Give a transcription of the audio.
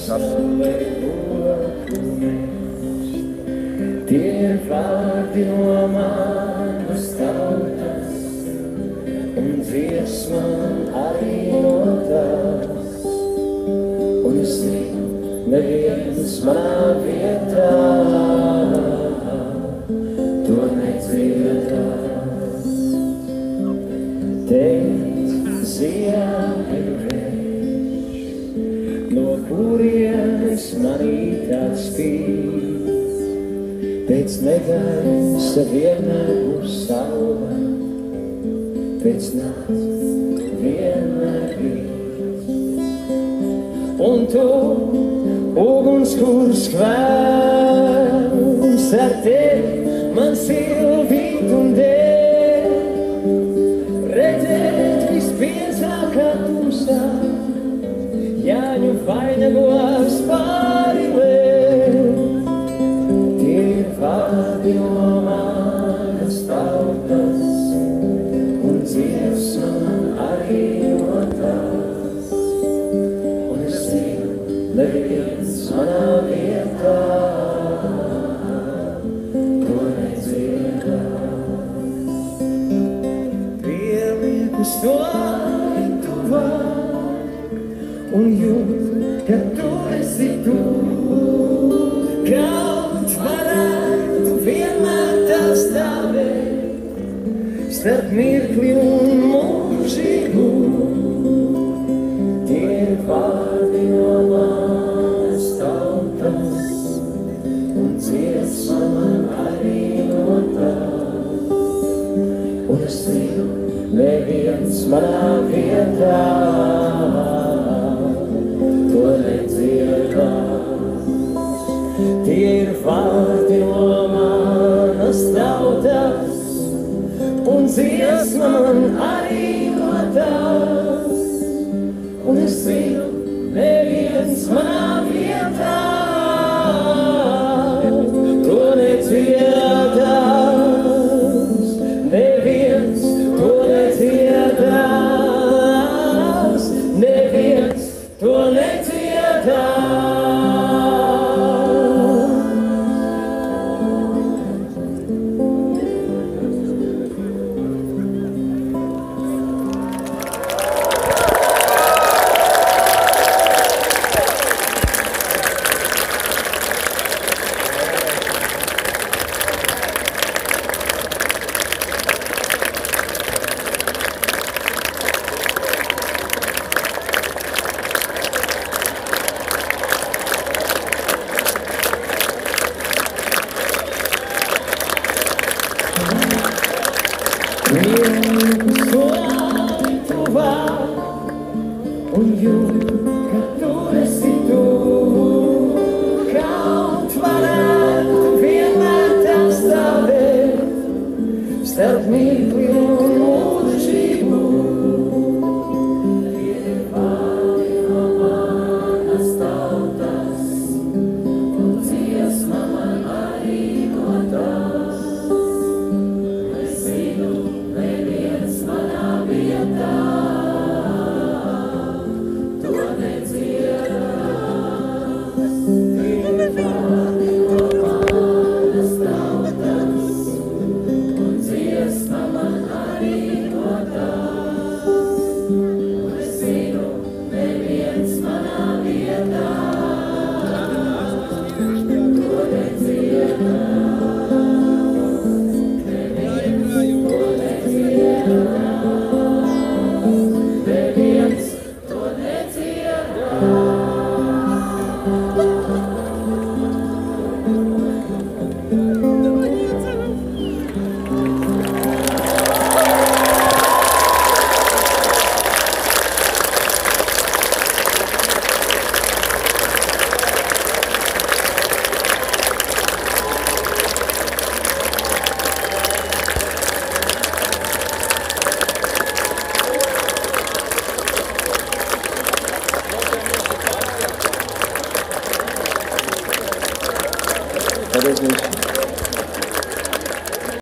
Tie ir vārdi no manas tautas, un dziesma arī no tās. Un es zinu, neviens manā vietā to nedziedās. Teic, ziemi reiz, no kurienes manī tāds spīd. Pēc negaisa vienmēr būs saule, pēc nakts vienmēr rīt. Un tu, uguns, kurs kvēls ar tevi, man silvīt un dēļ, redzēt vispiesākā tumsā, Jāņu vainagos pārilēt. Tie ir vārdi no manas tautas, un dziesma man arī no tās. Un es zinu, neviens manā vietā to nedziedās. Pieliekas to tuvāk, un jūt, ka tu esi tu. Kaut varētu vienmēr tā stāvēt starp mirkli un mūžību. Tie ir vārdi no manas tautas, un dziesma man arī no tās. Un es zinu, neviens manā vietā to nedziedās. Tie ir vārdi no manas tautas, un dziesma man arī no tās. Un es zinu, neviens manā vietā to nedziedās. Neviens to nedziedās. Neviens to nedziedās. Un jūt, ka tu esi tu. Kaut varētu vienmēr tā stāvēt starp mirkli un mūžību. Tie ir vārdi no manas tautas, un dziesma man arī no tās. Es zinu, neviens manā vietā Paldies jums!